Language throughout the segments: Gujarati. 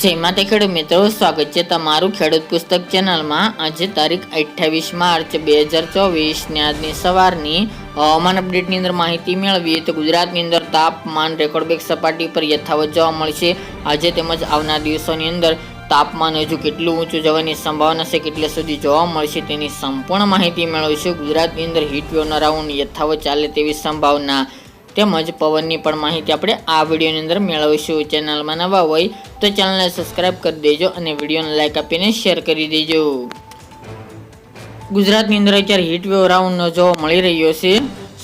જય માતા ખેડૂત મિત્રો, સ્વાગત છે તમારું ખેડૂત પુસ્તક ચેનલમાં। આજે તારીખ 28 માર્ચ 2024 ને આજની સવારની હવામાન અપડેટની અંદર માહિતી મેળવીએ તો ગુજરાતની અંદર તાપમાન રેકોર્ડ બ્રેક સપાટી પર યથાવત જોવા મળશે। આજે તેમજ આવનાર દિવસોની અંદર તાપમાન હજુ કેટલું ઊંચું જવાની સંભાવના છે, કેટલે સુધી જોવા મળશે તેની સંપૂર્ણ માહિતી મેળવીશું। ગુજરાતની અંદર હીટવેવનો રાઉન્ડ યથાવત ચાલે તેવી સંભાવના તેમજ પવનની પણ માહિતી આપણે આ વિડીયોની અંદર મેળવીશું। ચેનલમાં નવા હોય તો ચેનલને સબસ્ક્રાઇબ કરી દેજો અને વિડીયોને લાઇક આપીને શેર કરી દેજો। ગુજરાતની અંદર અત્યારે હીટવેવ રાઉન્ડ જોવા મળી રહ્યો છે,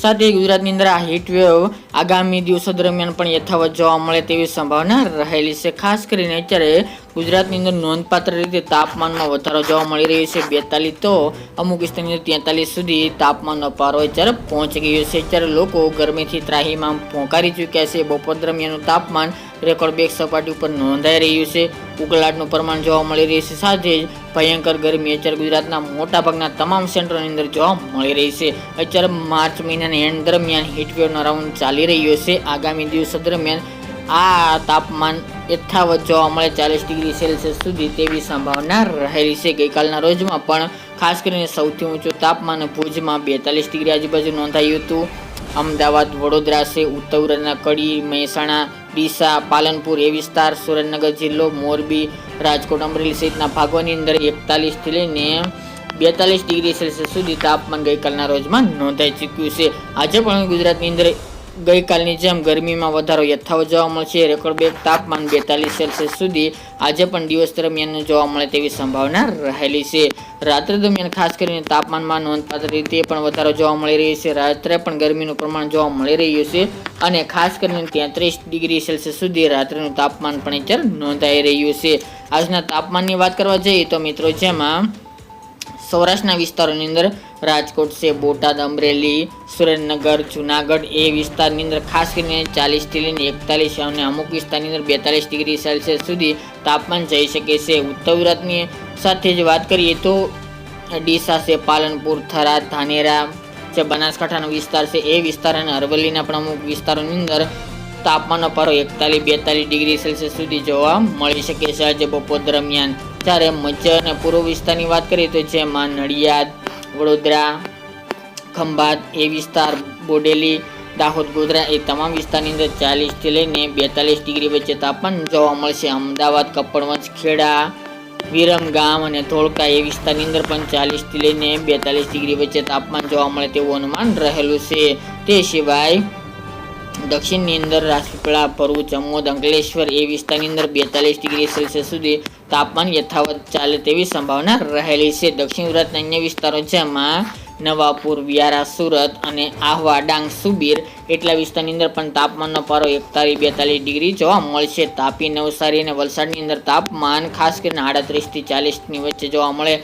સાથે ગુજરાતની અંદર આ હીટવેવ આગામી દિવસો દરમિયાન પણ યથાવત જોવા મળે તેવી સંભાવના રહેલી છે। ખાસ કરીને અત્યારે ગુજરાતની અંદર નોંધપાત્ર રીતે તાપમાનમાં વધારો જોવા મળી રહ્યો છે। 42 તો અમુક વિસ્તારની અંદર 43 સુધી તાપમાનનો પારો અત્યારે પહોંચી ગયો છે। અત્યારે લોકો ગરમીથી ત્રાહીમામ પોકારી ચૂક્યા છે। બપોર દરમિયાનનું તાપમાન રેકોર્ડ બ્રેક સપાટી ઉપર નોંધાઈ રહ્યું છે, ઉકળાટનું પ્રમાણ જોવા મળી રહ્યું છે, સાથે જ ભયંકર ગરમી અત્યારે ગુજરાતના મોટાભાગના તમામ સેન્ટરોની અંદર જોવા મળી રહી છે। અત્યારે માર્ચ મહિનાના એન્ડ દરમિયાન હીટવેવનો રાઉન્ડ ચાલી રહ્યો છે। આગામી દિવસો દરમિયાન આ તાપમાન યથાવત જોવા મળે 40 ડિગ્રી સેલ્સિયસ સુધી તેવી સંભાવના રહેલી છે। ગઈકાલના રોજમાં પણ ખાસ કરીને સૌથી ઊંચું તાપમાન ભુજમાં 42 ડિગ્રી આજુબાજુ નોંધાયું હતું। અમદાવાદ, વડોદરા છે, ઉત્તર ગુજરાતના કડી, મહેસાણા, ડીસા, પાલનપુર એ વિસ્તાર, સુરેન્દ્રનગર જિલ્લો, મોરબી, રાજકોટ, અમરેલી સહિતના ભાગોની અંદર 41 થી લઈને 42 ડિગ્રી સેલ્સિયસ સુધી તાપમાન ગઈકાલના રોજમાં નોંધાઈ ચૂક્યું છે। આજે પણ ગુજરાતની અંદર ગઈકાલની જેમ ગરમીમાં વધારો યથાવત જોવા મળશે। રેકોર્ડ બ્રેક તાપમાન 42 સેલ્સિયસ સુધી આજે પણ દિવસ દરમિયાન જોવા મળે તેવી સંભાવના રહેલી છે। રાત્રે દરમિયાન ખાસ કરીને તાપમાનમાં નોંધપાત્ર રીતે પણ વધારો જોવા મળી રહ્યો છે। રાત્રે પણ ગરમીનું પ્રમાણ જોવા મળી રહ્યું છે અને ખાસ કરીને 33 ડિગ્રી સેલ્સિયસ સુધી રાત્રિનું તાપમાન પણ અત્યારે નોંધાઈ રહ્યું છે। આજના તાપમાનની વાત કરવા જઈએ તો મિત્રો, જેમાં સૌરાષ્ટ્રના વિસ્તારોની અંદર રાજકોટ છે, બોટાદ, અમરેલી, સુરેન્દ્રનગર, જુનાગઢ એ વિસ્તારની અંદર ખાસ કરીને 40 થી લઈને 41 અને અમુક વિસ્તારની અંદર 42 ડિગ્રી સેલ્સિયસ સુધી તાપમાન જઈ શકે છે। ઉત્તર ગુજરાતની સાથે જ વાત કરીએ તો ડીસા છે, પાલનપુર, થરાદ, ધાનેરા જે બનાસકાંઠાનો વિસ્તાર છે એ વિસ્તાર અને અરવલ્લીના પણ અમુક વિસ્તારોની અંદર તાપમાનનો પારો 41-42 ડિગ્રી સેલ્સિયસ સુધી જોવા મળી શકે છે આજે બપોર દરમિયાન। જ્યારે મધ્ય અને પૂર્વ વિસ્તારની વાત કરીએ તો જેમાં નડિયાદ, વડોદરા, ખંભાત એ વિસ્તાર, બોડેલી, દાહોદ, ગોધરા એ તમામ વિસ્તારની અંદર 40 થી લઈને 42 ડિગ્રી વચ્ચે તાપમાન જોવા મળશે। અમદાવાદ, કપડવંજ, ખેડા, વિરમગામ અને ધોળકા એ વિસ્તારની અંદર પણ 40 થી લઈને 42 ડિગ્રી વચ્ચે તાપમાન જોવા મળે તેવું અનુમાન રહેલું છે। તે સિવાય દક્ષિણની અંદર રાજપીપળા, ભરૂચ, અમોદ, અંકલેશ્વર એ વિસ્તારની અંદર 42 ડિગ્રી સેલ્સિયસ સુધી તાપમાન યથાવત ચાલે તેવી સંભાવના રહેલી છે। દક્ષિણ ગુજરાતના અન્ય વિસ્તારો જેમાં નવાપુર, વ્યારા, સુરત અને આહવા, ડાંગ, સુબીર એટલા વિસ્તારની અંદર પણ તાપમાનનો પારો 41-42 ડિગ્રી જોવા મળશે। તાપી, નવસારી અને વલસાડની અંદર તાપમાન ખાસ કરીને 38 થી 40 ની વચ્ચે જોવા મળે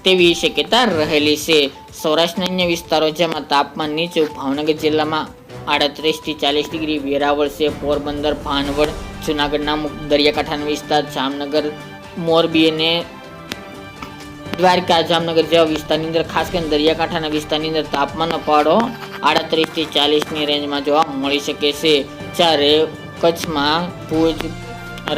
તેવી શક્યતા રહેલી છે। સૌરાષ્ટ્રના અન્ય વિસ્તારો જેમાં તાપમાન નીચું ભાવનગર જિલ્લામાં 38 થી 40 ડિગ્રી, વેરાવળ છે, પોરબંદર, ભાનવડ, જુનાગઢના અમુક દરિયાકાંઠાના વિસ્તાર, જામનગર, મોરબી અને દ્વારકા, જામનગર જેવા વિસ્તારની અંદર ખાસ કરીને દરિયાકાંઠાના વિસ્તારની અંદર તાપમાનનો પારો 38 થી 40 ની રેન્જમાં જોવા મળી શકે છે। જ્યારે કચ્છમાં ભુજ,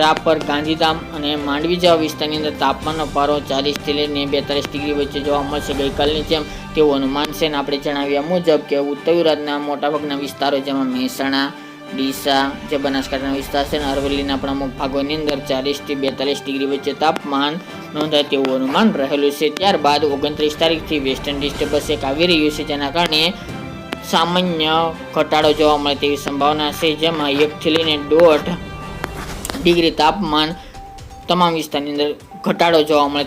રાપર, ગાંધીધામ અને માંડવી જેવા વિસ્તારની અંદર તાપમાનનો પારો 40 થી લઈને 42 ડિગ્રી વચ્ચે જોવા મળશે ગઈકાલની જેમ તેવું અનુમાન છે। આપણે જણાવ્યા મુજબ કે ઉત્તર ગુજરાતના મોટાભાગના વિસ્તારો જેમાં મહેસાણા, ડીસા જે બનાસકાંઠાના વિસ્તાર છે અને અરવલ્લીના પણ અમુક ભાગોની અંદર 40 થી 42 ડિગ્રી વચ્ચે તાપમાન નોંધાય તેવું અનુમાન રહેલું છે। ત્યારબાદ 29 તારીખથી વેસ્ટર્ન ડિસ્ટર્બન્સ એક આવી રહ્યું છે, જેના કારણે સામાન્ય ઘટાડો જોવા મળે તેવી સંભાવના છે, જેમાં 1 થી લઈને 1.5 ડિગ્રી તાપમાન તમામ વિસ્તારની અંદર ઘટાડો જોવા મળે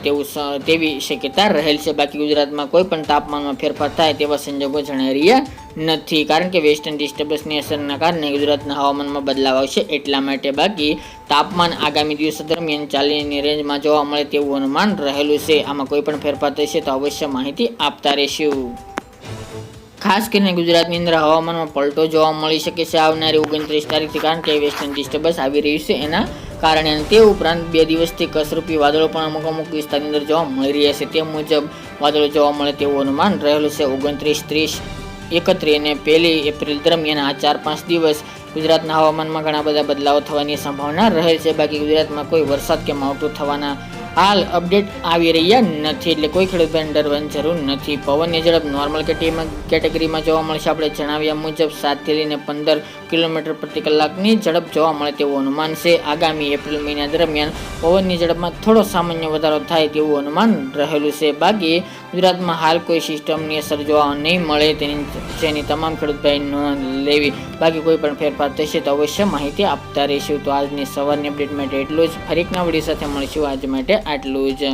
તેવી શક્યતા રહેલ છે। બાકી ગુજરાતમાં કોઈ પણ તાપમાનમાં ફેરફાર થાય તેવા સંજોગો જણાઈ રહ્યા નથી, કારણ કે વેસ્ટર્ન ડિસ્ટર્બન્સની અસરના કારણે ગુજરાતના હવામાનમાં બદલાવ આવશે એટલા માટે। બાકી તાપમાન આગામી દિવસો દરમિયાન 40 ની રેન્જમાં જોવા મળે તેવું અનુમાન રહેલું છે। આમાં કોઈ પણ ફેરફાર થશે તો અવશ્ય માહિતી આપતા રહીશું। ખાસ કરીને ગુજરાતની અંદર હવામાનમાં પલટો જોવા મળી શકે છે આવનારી 29 તારીખથી, કારણ કે વેસ્ટર્ન ડિસ્ટર્બન્સ આવી રહ્યું છે એના કારણે। તે ઉપરાંત 2 દિવસથી કસરૂપી વાદળો પણ અમુક વિસ્તારની અંદર જોવા મળી રહ્યા છે, તે મુજબ વાદળો જોવા મળે તેવું અનુમાન રહેલું છે। 29, 30, 31 અને 1 એપ્રિલ દરમિયાન આ 4-5 દિવસ ગુજરાતના હવામાનમાં ઘણા બધા બદલાવો થવાની સંભાવના રહે છે. બાકી ગુજરાતમાં કોઈ વરસાદ કે માવઠું થવાના હાલ અપડેટ આવી રહ્યા નથી, એટલે કોઈ ખેડૂતોને ડરવાની જરૂર નથી. પવનની ઝડપ નોર્મલ કેટેગરીમાં જોવા મળશે. આપણે જણાવ્યા મુજબ 7 થી લઈને 15 કિલોમીટર પ્રતિ કલાકની ઝડપ જોવા મળે તેવું અનુમાન છે. આગામી એપ્રિલ મહિના દરમિયાન પવનની ઝડપમાં થોડો સામાન્ય વધારો થાય તેવું અનુમાન રહેલું છે. બાકી ગુજરાતમાં હાલ કોઈ સિસ્ટમની અસર જોવા નહીં મળે, જેની તમામ ખેડૂત ભાઈ નોંધ લેવી. બાકી કોઈ પણ ફેરફાર થશે તો અવશ્ય માહિતી આપતા રહીશું. તો આજની સવારની અપડેટ માટે એટલું જ. ફરી એકના વિડીયો સાથે મળીશું. આજ માટે આટલું જ.